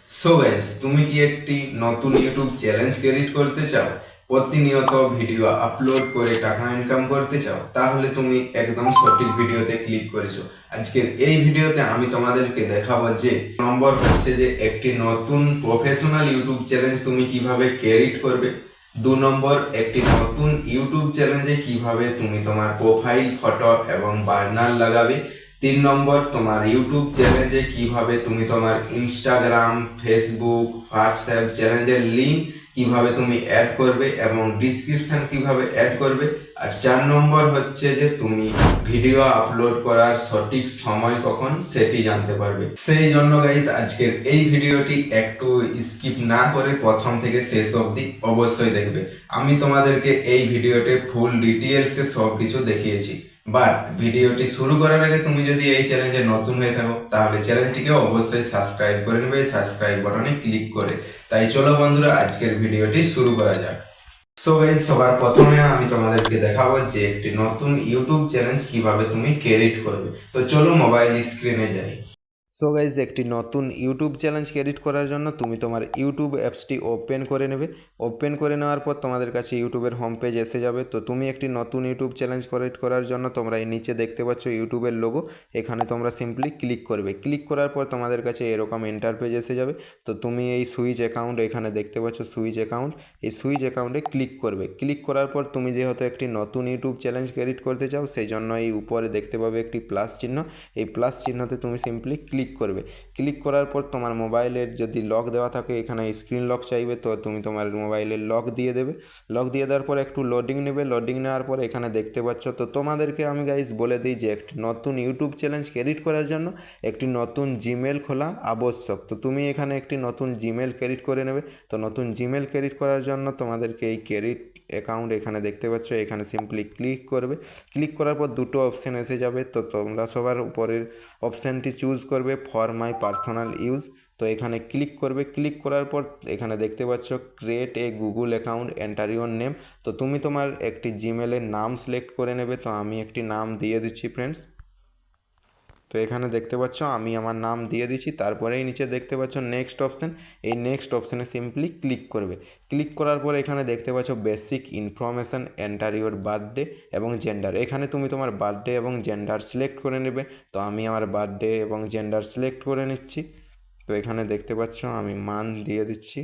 So guys, তুমি কি একটি নতুন ইউটিউব চ্যালেঞ্জ ক্রিয়েট করতে চাও? প্রতিনিয়ত ভিডিও আপলোড করে টাকা ইনকাম করতে চাও? তাহলে তুমি একদম সঠিক ভিডিওতে ক্লিক করেছো। আজকের এই ভিডিওতে আমি তোমাদেরকে দেখাবো যে নম্বর হচ্ছে যে একটি নতুন প্রফেশনাল ইউটিউব চ্যালেঞ্জ তুমি কিভাবে ক্রিয়েট করবে। 2 নম্বর, একটি নতুন ইউটিউব চ্যালেঞ্জে কিভাবে তুমি তোমার প্রোফাইল ফটো এবং বার্নার লাগাবে। 3 নম্বর, তোমার ইউটিউব চ্যানেলে কিভাবে তুমি তোমার ইনস্টাগ্রাম, ফেসবুক, হোয়াটসঅ্যাপ চ্যানেলের লিঙ্ক কিভাবে তুমি অ্যাড করবে এবং ডিসক্রিপশন কিভাবে অ্যাড করবে। আর 4 নম্বর হচ্ছে যে তুমি ভিডিও আপলোড করার সঠিক সময় কখন সেটি জানতে পারবে। সেই জন্য গাইস, আজকের এই ভিডিওটি একটু স্কিপ না করে প্রথম থেকে শেষ অবধি অবশ্যই দেখবে। আমি তোমাদেরকে এই ভিডিওতে ফুল ডিটেলসে সব কিছু দেখিয়েছি। বাট ভিডিওটি শুরু করার আগে তুমি যদি এই চ্যানেলে নতুন হয়ে থাকো তাহলে চ্যানেলটিকে অবশ্যই সাবস্ক্রাইব করে নেবে সাবস্ক্রাইব বাটনে ক্লিক করে। তাই চলো বন্ধুরা, আজকের ভিডিওটি শুরু করা যাক। সো গাইস, সবার প্রথমে আমি তোমাদেরকে দেখাবো যে একটি নতুন ইউটিউব চ্যালেঞ্জ কিভাবে তুমি ক্রিয়েট করবে। তো চলো মোবাইল স্ক্রিনে যাই। সো গাইজ, একটি নতুন ইউটিউব চ্যালেঞ্জ ক্রিয়েট করার জন্য তুমি তোমার ইউটিউব অ্যাপসটি ওপেন করে নেবে। ওপেন করে নেওয়ার পর তোমাদের কাছে ইউটিউবের হোম পেজ এসে যাবে। তো তুমি একটি নতুন ইউটিউব চ্যালেঞ্জ ক্রিয়েট করার জন্য তোমরা এই নিচে দেখতে পাচ্ছ ইউটিউবের লোগো, এখানে তোমরা সিম্পলি ক্লিক করবে। ক্লিক করার পর তোমাদের কাছে এরকম এন্টার পেজ এসে যাবে। তো তুমি এই সুইচ অ্যাকাউন্ট, এখানে দেখতে পাচ্ছ সুইচ অ্যাকাউন্ট, এই সুইচ অ্যাকাউন্টে ক্লিক করবে। ক্লিক করার পর তুমি যেহেতু একটি নতুন ইউটিউব চ্যালেঞ্জ ক্রিয়েট করতে চাও, সেই জন্য এই উপরে দেখতে পাবে একটি প্লাস চিহ্ন, এই প্লাস চিহ্নতে তুমি সিম্পলি ক্লিক করবে। ক্লিক করার পর তোমার মোবাইলের যদি লক দেওয়া থাকে, এখানে স্ক্রিন লক চাইবে, তো তুমি তোমার মোবাইলের লক দিয়ে দেবে। লক দিয়ে দেওয়ার পর একটু লোডিং নেবে। লোডিং নেওয়ার পর এখানে দেখতে পাচ্ছ। তো তোমাদেরকে আমি গাইস বলে দিই যে একটি নতুন ইউটিউব চ্যালেঞ্জ ক্রিয়েট করার জন্য একটি নতুন জিমেল খোলা আবশ্যক। তো তুমি এখানে একটি নতুন জিমেল ক্রিয়েট করে নেবে। তো নতুন জিমেল ক্রিয়েট করার জন্য তোমাদেরকে এই ক্রিয়েট অ্যাকাউন্ট এখানে দেখতে পাচ্ছ, এখানে সিম্পলি ক্লিক করবে। ক্লিক করার পর দুটো অপশান এসে যাবে। তো তোমরা সবার উপরের অপশানটি চুজ করবে ফর মাই পার্সোনাল ইউজ। তো এখানে ক্লিক করবে। ক্লিক করার পর এখানে দেখতে পাচ্ছ create a Google account, enter your name. তো তুমি তোমার একটি জিমেলের নাম সিলেক্ট করে নেবে। তো আমি একটি নাম দিয়ে দিচ্ছি ফ্রেন্ডস। তো এখানে দেখতে পাচ্ছ আমি আমার নাম দিয়ে দিচ্ছি। তারপরেই নিচে দেখতে পাচ্ছ নেক্সট অপশান, এই নেক্সট অপশানে সিম্পলি ক্লিক করবে। ক্লিক করার পর এখানে দেখতে পাচ্ছ basic information, enter your birthday এবং জেন্ডার। এখানে তুমি তোমার বার্থডে এবং জেন্ডার সিলেক্ট করে নেবে। তো আমি আমার বার্থডে এবং জেন্ডার সিলেক্ট করে নিচ্ছি। তো এখানে দেখতে পাচ্ছ আমি মান্থ দিয়ে দিচ্ছি।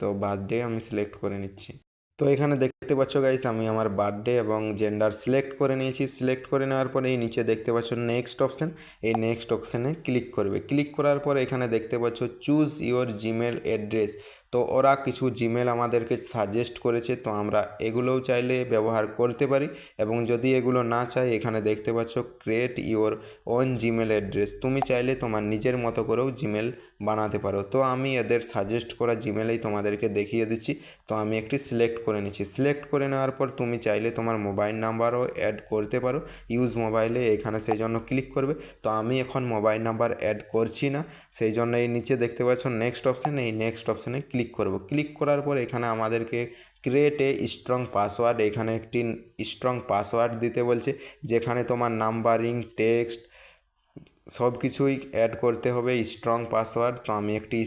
তো বার্থডে আমি সিলেক্ট করে নিচ্ছি। তো এখানে দেখতে পাচ্ছ গাইস, আমি আমার বার্থডে এবং জেন্ডার সিলেক্ট করে নিয়েছি। সিলেক্ট করে নেওয়ার পরে এই নিচে দেখতে পাচ্ছ নেক্সট অপশান, এই নেক্সট অপশানে ক্লিক করবে। ক্লিক করার পর এখানে দেখতে পাচ্ছ চুজ ইওর জিমেল অ্যাড্রেস। তো ওরা কিছু জিমেল আমাদেরকে সাজেস্ট করেছে, তো আমরা এগুলোও চাইলে ব্যবহার করতে পারি। এবং যদি এগুলো না চাই, এখানে দেখতে পাচ্ছ create your own Gmail address. তুমি চাইলে তোমার নিজের মতো করেও জিমেল বানাতে পারো। তো আমি এদের সাজেস্ট করা জিমেলেই তোমাদেরকে দেখিয়ে দিচ্ছি। তো আমি একটি সিলেক্ট করে নিচ্ছি। সিলেক্ট করে নেওয়ার পর তুমি চাইলে তোমার মোবাইল নাম্বারও অ্যাড করতে পারো ইউজ মোবাইলে, এখানে সেই জন্য ক্লিক করবে। তো আমি এখন মোবাইল নাম্বার অ্যাড করছি না, সেই জন্য এই নিচে দেখতে পাচ্ছ নেক্সট অপশান, এই নেক্সট অপশানে ক্লিক করব। ক্লিক করার পর এখানে আমাদেরকে ক্রিয়েট এ স্ট্রং পাসওয়ার্ড, এখানে একটি স্ট্রং পাসওয়ার্ড দিতে বলছে, যেখানে তোমার নাম্বারিং, টেক্সট সব কিছুই অ্যাড করতে হবে স্ট্রং পাসওয়ার্ড। তো আমি একটি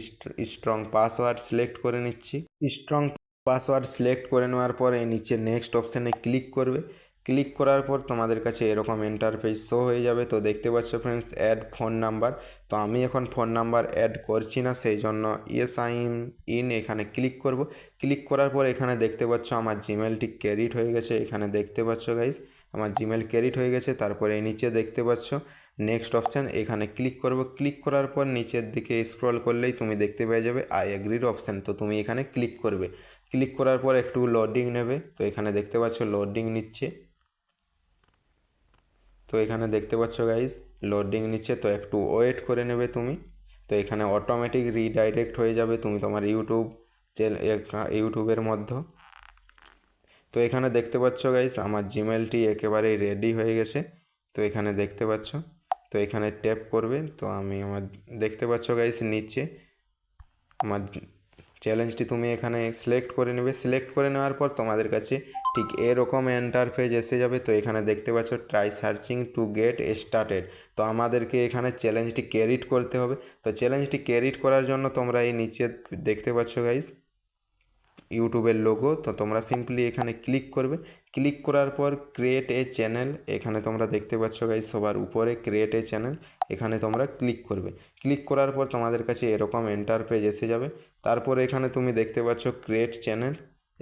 স্ট্রং পাসওয়ার্ড সিলেক্ট করে নিচ্ছি। স্ট্রং পাসওয়ার্ড সিলেক্ট করে নেওয়ার পর এই নিচে নেক্সট অপশানে ক্লিক করবে। ক্লিক করার পর তোমাদের কাছে এরকম ইন্টারফেস শো হয়ে যাবে। তো দেখতে পাচ্ছ ফ্রেন্ডস, অ্যাড ফোন নাম্বার। তো আমি এখন ফোন নাম্বার অ্যাড করছি না, সেই জন্য ইয়েস আই এম ইন এখানে ক্লিক করব। ক্লিক করার পর এখানে দেখতে পাচ্ছ আমার জিমেলটি ক্রেডিট হয়ে গেছে, এখানে দেখতে পাচ্ছ গাইজ আমার জিমেল ক্রেডিট হয়ে গেছে। তারপরে এই নিচে দেখতে পাচ্ছ নেক্সট অপশান, এখানে ক্লিক করব। ক্লিক করার পর নিচের দিকে স্ক্রল করলেই তুমি দেখতে পেয়ে যাবে আই এগ্রির অপশান। তো তুমি এখানে ক্লিক করবে। ক্লিক করার পর একটু লোডিং নেবে। তো এখানে দেখতে পাচ্ছ লোডিং নিচ্ছে। তো এখানে দেখতে পাচ্ছ গাইজ লোডিং নিচ্ছে, তো একটু ওয়েট করে নেবে তুমি। তো এখানে অটোমেটিক রিডাইরেক্ট হয়ে যাবে তুমি তোমার ইউটিউবের মধ্যে। তো এখানে দেখতে পাচ্ছ গাইস আমার জিমেলটি একেবারেই রেডি হয়ে গেছে। তো এখানে দেখতে পাচ্ছ, তো এখানে ট্যাপ করবে। তো আমি আমার দেখতে পাচ্ছ গাইস নিচে আমার চ্যালেঞ্জটি তুমি এখানে সিলেক্ট করে নেবে। সিলেক্ট করে নেওয়ার পর তোমাদের কাছে ঠিক এরকম ইন্টারফেস এসে যাবে। তো এখানে দেখতে পাচ্ছ try searching to get started. তো আমাদেরকে এখানে চ্যালেঞ্জটি ক্যারিট করতে হবে। তো চ্যালেঞ্জটি ক্যারিট করার জন্য তোমরা এই নিচে দেখতে পাচ্ছ গাইস ইউটিউবের লোগো। তো তোমরা সিম্পলি এখানে ক্লিক করবে। ক্লিক করার পর ক্রিয়েট এ চ্যানেল, এখানে তোমরা দেখতে পাচ্ছ গাইস সবার উপরে ক্রিয়েট এ চ্যানেল, এখানে তোমরা ক্লিক করবে। ক্লিক করার পর তোমাদের কাছে এরকম ইন্টারফেস এসে যাবে। তারপর এখানে তুমি দেখতে পাচ্ছ ক্রিয়েট চ্যানেল,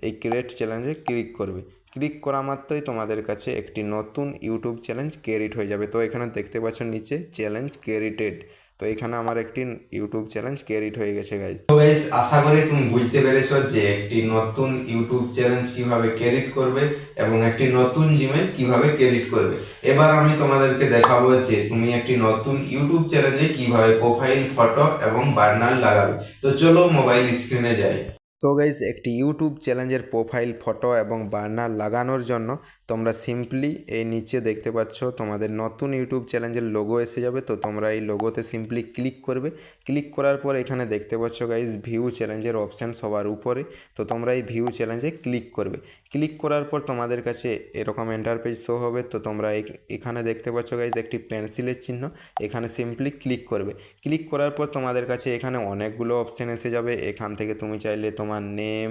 এই ক্রিয়েট চ্যালেঞ্জে ক্লিক করবে। ক্লিক করা মাত্রই তোমাদের কাছে একটি নতুন ইউটিউব চ্যালেঞ্জ ক্রিয়েট হয়ে যাবে। তো এখানে দেখতে পাচ্ছ নিচে চ্যালেঞ্জ ক্রিয়েটেড। তো এখানে আমার একটি ইউটিউব চ্যালেঞ্জ ক্রিয়েট হয়ে গেছে গাইস। তো গাইস আশা করি তুমি বুঝতে পেরেছো যে একটি নতুন ইউটিউব চ্যালেঞ্জ কিভাবে ক্রিয়েট করবে এবং একটি নতুন জিমেল কিভাবে ক্রিয়েট করবে। এবার আমি তোমাদেরকে দেখাবো যে তুমি একটি নতুন ইউটিউব চ্যানেলে কিভাবে প্রোফাইল ফটো এবং বার্নার লাগাবে। তো চলো মোবাইল স্ক্রিনে যাই। তো গাইস একটি ইউটিউব চ্যালেঞ্জের প্রোফাইল ফটো এবং বার্নার লাগানোর জন্য তোমরা সিম্পলি এই নিচে দেখতে পাচ্ছ তোমাদের নতুন ইউটিউব চ্যালেঞ্জের লোগো এসে যাবে। তো তোমরা এই লোগোতে সিম্পলি ক্লিক করবে। ক্লিক করার পর এখানে দেখতে পাচ্ছ গাইস ভিউ চ্যালেঞ্জের অপশান সবার উপরে। তো তোমরা এই ভিউ চ্যালেঞ্জে ক্লিক করবে। ক্লিক করার পর তোমাদের কাছে এরকম ইন্টারফেস শো হবে। তো তোমরা এখানে দেখতে পাচ্ছ গাইস একটি পেন্সিলের চিহ্ন, এখানে সিম্পলি ক্লিক করবে। ক্লিক করার পর তোমাদের কাছে এখানে অনেকগুলো অপশান এসে যাবে। এখান থেকে তুমি চাইলে তোমার name,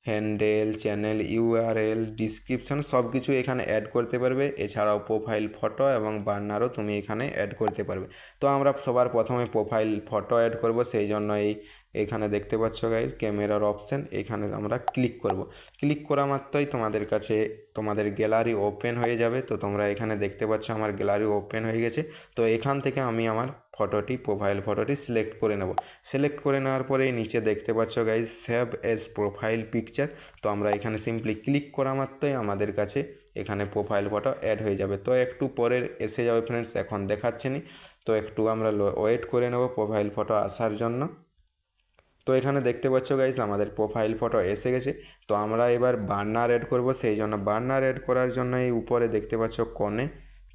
handle, channel URL, description সব কিছু এখানে অ্যাড করতে পারবে। এছাড়াও প্রোফাইল ফটো এবং বার্নারও তুমি এখানে অ্যাড করতে পারবে। তো আমরা সবার প্রথমে প্রোফাইল ফটো অ্যাড করব, সেই জন্য এখানে দেখতে পাচ্ছ গাইস ক্যামেরার অপশান, এখানে আমরা ক্লিক করব। ক্লিক করা মাত্রই তোমাদের কাছে তোমাদের গ্যালারি ওপেন হয়ে যাবে। তো তোমরা এখানে দেখতে পাচ্ছ আমার গ্যালারি ওপেন হয়ে গেছে। তো এখান থেকে আমি আমার ফটোটি প্রোফাইল ফটোটি সিলেক্ট করে নেব। সিলেক্ট করে নেওয়ার পরে নিচে দেখতে পাচ্ছ guys save age profile picture. তো আমরা এখানে সিম্পলি ক্লিক করা মাত্রই আমাদের কাছে এখানে প্রোফাইল ফটো অ্যাড হয়ে যাবে। তো একটু পরে এসে যাবে ফ্রেন্ডস, এখন দেখাচ্ছে না। তো একটু আমরা ওয়েট করে নেব প্রোফাইল ফটো আসার জন্য। তো এখানে দেখতে পাচ্ছ গাইজ আমাদের প্রোফাইল ফটো এসে গেছে। তো আমরা এবার বার্নার অ্যাড করব, সেই জন্য বার্নার অ্যাড করার জন্য এই উপরে দেখতে পাচ্ছ কোণে,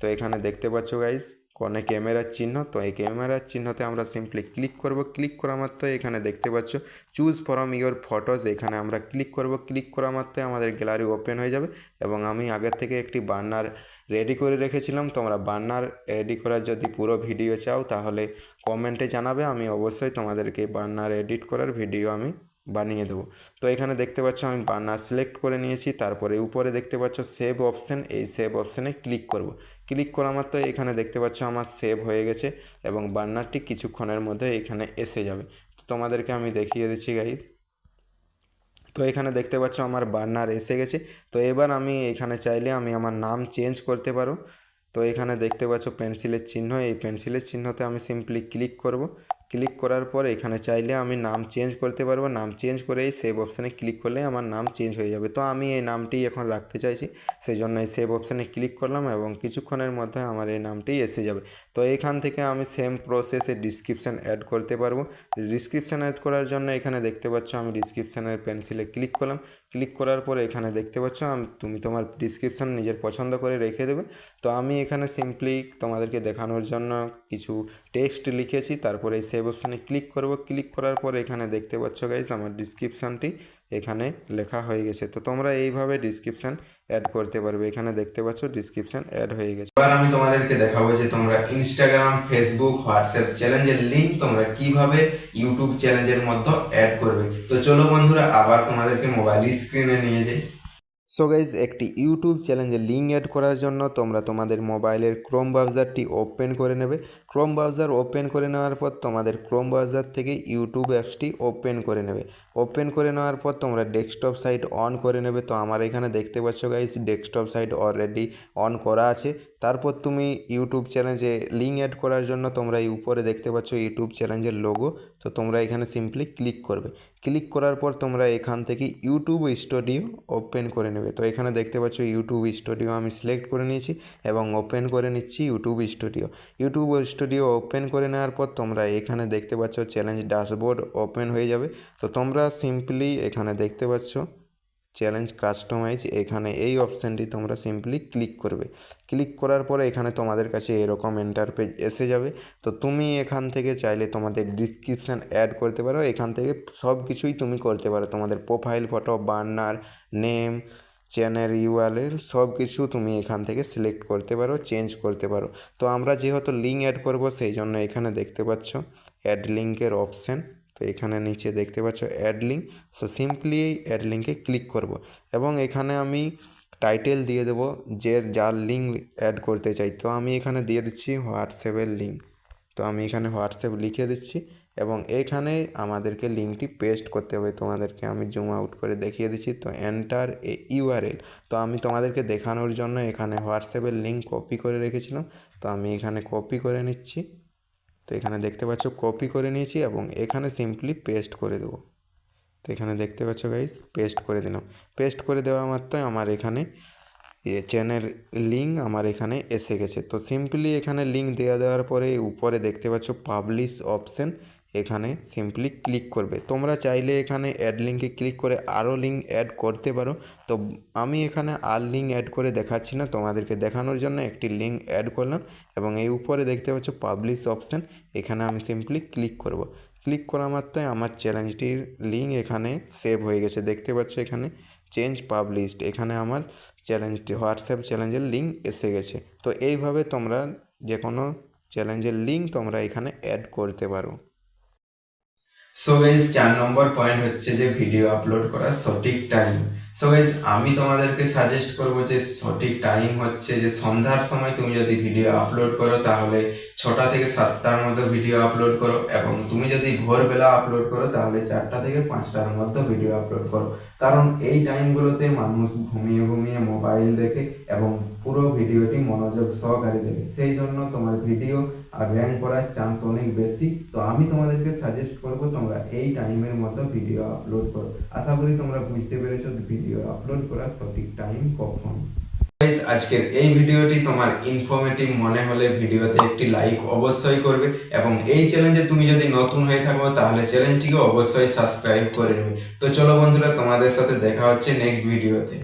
তো এখানে দেখতে পাচ্ছ গাইজ কোণে ক্যামেরার চিহ্ন। তো এই ক্যামেরার চিহ্নতে আমরা সিম্পলি ক্লিক করব। ক্লিক করা মাত্র এখানে দেখতে পাচ্ছ চুজ ফ্রম ইয়োর ফটোজ, এখানে আমরা ক্লিক করব। ক্লিক করা মাত্রই আমাদের গ্যালারি ওপেন হয়ে যাবে এবং আমি আগের থেকে একটি বার্নার রেডি করে রেখেছিলাম। তোমরা বার্নার রেডি করার যদি পুরো ভিডিও চাও তাহলে কমেন্টে জানাবে, আমি অবশ্যই তোমাদেরকে বার্নার এডিট করার ভিডিও আমি বানিয়ে দেবো। তো এখানে দেখতে পাচ্ছ আমি বার্নার সিলেক্ট করে নিয়েছি। তারপরে উপরে দেখতে পাচ্ছ সেভ অপশান, এই সেভ অপশানে ক্লিক করব। ক্লিক করা মাত্র এখানে দেখতে পাচ্ছ আমার সেভ হয়ে গেছে এবং বার্নারটি কিছুক্ষণের মধ্যে এখানে এসে যাবে। তো তোমাদেরকে আমি দেখিয়ে দিচ্ছি গাইজ। তো এখানে দেখতে পাচ্ছ আমার বার্নার এসে গেছে। তো এবার আমি এখানে চাইলে আমি আমার নাম চেঞ্জ করতে পারো। তো এখানে দেখতে পাচ্ছ পেন্সিলের চিহ্ন, এই পেন্সিলের চিহ্নতে আমি সিম্পলি ক্লিক করব। ক্লিক করার পর এখানে চাইলে আমি নাম চেঞ্জ করতে পারবো। নাম চেঞ্জ করে এই সেভ অপশানে ক্লিক করলে আমার নাম চেঞ্জ হয়ে যাবে। তো আমি এই নামটি এখন রাখতে চাইছি, সেই জন্য এই সেভ অপশানে ক্লিক করলাম এবং কিছুক্ষণের মধ্যে আমার এই নামটি এসে যাবে। তো এখান থেকে আমি সেম প্রসেসে ডিসক্রিপশান অ্যাড করতে পারবো। ডিসক্রিপশান অ্যাড করার জন্য এখানে দেখতে পাচ্ছ আমি ডিসক্রিপশানের পেন্সিলে ক্লিক করলাম। ক্লিক করার পরে এখানে দেখতে পাচ্ছ তুমি তোমার ডিসক্রিপশান নিজের পছন্দ করে রেখে দেবে। তো আমি এখানে সিম্পলি তোমাদেরকে দেখানোর জন্য কিছু টেক্সট লিখেছি। তারপরে এই সেভ অপশানে ক্লিক করব। ক্লিক করার পর এখানে দেখতে পাচ্ছ গাইজ আমার ডিসক্রিপশানটি এখানে লেখা হয়ে গেছে। তো তোমরা এইভাবে ডিসক্রিপশান অ্যাড করতে পারবে। এখানে দেখতে পাচ্ছ ডিসক্রিপশান অ্যাড হয়ে গেছে। এবার আমি তোমাদেরকে দেখাবো যে তোমরা ইনস্টাগ্রাম, ফেসবুক, হোয়াটসঅ্যাপ চ্যালেঞ্জের লিঙ্ক তোমরা কিভাবে ইউটিউব চ্যালেঞ্জের মধ্যে অ্যাড করবে। তো চলো বন্ধুরা আবার তোমাদেরকে মোবাইল স্ক্রিনে নিয়ে যাই। সো গাইজ একটি ইউটিউব চ্যালেঞ্জে লিঙ্ক অ্যাড করার জন্য তোমরা তোমাদের মোবাইলের ক্রোম ব্রাউজারটি ওপেন করে নেবে। ক্রোম ব্রাউজার ওপেন করে নেওয়ার পর তোমাদের ক্রোম ব্রাউজার থেকে ইউটিউব অ্যাপসটি ওপেন করে নেবে। ওপেন করে নেওয়ার পর তোমরা ডেস্কটপ সাইট অন করে নেবে। তো আমার এখানে দেখতে পাচ্ছ guys desktop site already on করা আছে। তারপর তুমি ইউটিউব চ্যালেঞ্জে লিঙ্ক অ্যাড করার জন্য তোমরা এই উপরে দেখতে পাচ্ছ ইউটিউব চ্যালেঞ্জের লোগো। তো তোমরা এখানে সিম্পলি ক্লিক করবে। ক্লিক করার পর তোমরা এখান থেকে ইউটিউব স্টুডিও ওপেন করে নেবে। তো এখানে দেখতে পাচ্ছ ইউটিউব স্টুডিও আমি সিলেক্ট করে নিয়েছি এবং ওপেন করে নিচ্ছি YouTube studio. YouTube studio open করে নেওয়ার পর তোমরা এখানে দেখতে পাচ্ছ চ্যালেঞ্জ ড্যাশবোর্ড ওপেন হয়ে যাবে। তো তোমরা সিম্পলি এখানে দেখতে পাচ্ছ চ্যালেঞ্জ কাস্টমাইজ, এখানে এই অপশানটি তোমরা সিম্পলি ক্লিক করবে। ক্লিক করার পরে এখানে তোমাদের কাছে এরকম ইন্টারপেজ এসে যাবে। তো তুমি এখান থেকে চাইলে তোমাদের ডিসক্রিপশান অ্যাড করতে পারো, এখান থেকে সব কিছুই তুমি করতে পারো। তোমাদের profile photo, banner, name, channel URL সব কিছু তুমি এখান থেকে সিলেক্ট করতে পারো, চেঞ্জ করতে পারো। তো আমরা যেহেতু লিঙ্ক অ্যাড করব সেই জন্য এখানে দেখতে পাচ্ছ অ্যাড লিঙ্কের অপশান। তো এখানে নিচে দেখতে পাচ্ছ অ্যাড লিঙ্ক। সো সিম্পলি এই অ্যাড লিঙ্কে ক্লিক করব এবং এখানে আমি টাইটেল দিয়ে দেবো যে যার লিঙ্ক অ্যাড করতে চাই। তো আমি এখানে দিয়ে দিচ্ছি হোয়াটসঅ্যাপের লিঙ্ক। তো আমি এখানে হোয়াটসঅ্যাপ লিখে দিচ্ছি এবং এখানে আমাদেরকে লিঙ্কটি পেস্ট করতে হবে। তোমাদেরকে আমি জুম আউট করে দেখিয়ে দিচ্ছি। তো এন্টার এ ইউআরএল। তো আমি তোমাদেরকে দেখানোর জন্য এখানে হোয়াটসঅ্যাপের লিঙ্ক কপি করে রেখেছিলাম। তো আমি এখানে কপি করে নিচ্ছি। তো এখানে দেখতে পাচ্ছ কপি করে নিয়েছি এবং এখানে সিম্পলি পেস্ট করে দেবো। তো এখানে দেখতে পাচ্ছ গাইস পেস্ট করে দিলাম। পেস্ট করে দেওয়া মাত্রই আমার এখানে চ্যানেল লিঙ্ক আমার এখানে এসে গেছে। তো সিম্পলি এখানে লিঙ্ক দেওয়ার পরে উপরে দেখতে পাচ্ছ পাবলিশ অপশান, এখানে সিম্পলি ক্লিক করবে। তোমরা চাইলে এখানে অ্যাড লিঙ্কে ক্লিক করে আরও লিঙ্ক অ্যাড করতে পারো। তো আমি এখানে আর লিঙ্ক অ্যাড করে দেখাচ্ছি না, তোমাদেরকে দেখানোর জন্য একটি লিঙ্ক অ্যাড করলাম এবং এই উপরে দেখতে পাচ্ছ পাবলিশ অপশান, এখানে আমি সিম্পলি ক্লিক করব। ক্লিক করা মাত্রই আমার চ্যালেঞ্জটির লিঙ্ক এখানে সেভ হয়ে গেছে। দেখতে পাচ্ছ এখানে চেঞ্জ পাবলিশড, এখানে আমার চ্যালেঞ্জটি হোয়াটসঅ্যাপ চ্যালেঞ্জের লিঙ্ক এসে গেছে। তো এইভাবে তোমরা যে কোনো চ্যালেঞ্জের লিঙ্ক তোমরা এখানে অ্যাড করতে পারো। সো গাইজ 4 নম্বর পয়েন্ট হচ্ছে যে ভিডিও আপলোড করার সঠিক টাইম। সো গাইজ আমি তোমাদেরকে সাজেস্ট করবো যে সঠিক টাইম হচ্ছে যে সন্ধ্যার সময় তুমি যদি ভিডিও আপলোড করো তাহলে 6টা থেকে 7টার মধ্যে ভিডিও আপলোড করো, এবং তুমি যদি ভোরবেলা আপলোড করো তাহলে 4টা থেকে 5টার মধ্যে ভিডিও আপলোড করো। কারণ এই টাইমগুলোতে মানুষ ঘুমিয়ে ঘুমিয়ে মোবাইল দেখে এবং পুরো ভিডিওটি মনোযোগ সহকারে দেখে, সেই জন্য তোমার ভিডিও আর র্যাঙ্ক করার চান্স অনেক বেশি। তো আমি তোমাদেরকে সাজেস্ট করবো তোমরা এই টাইমের মধ্যে ভিডিও আপলোড করো। আশা করি তোমরা বুঝতে পেরেছো ভিডিও আপলোড করার সঠিক টাইম কখন। আজকের এই ভিডিওটি তোমার ইনফরমেটিভ মনে হলে ভিডিওতে একটি লাইক অবশ্যই করবে এবং এই চ্যালেঞ্জে তুমি যদি নতুন হয়ে থাকো তাহলে চ্যানেলটিকে অবশ্যই সাবস্ক্রাইব করে নেবে। তো চলো বন্ধুরা, তোমাদের সাথে দেখা হচ্ছে নেক্সট ভিডিওতে।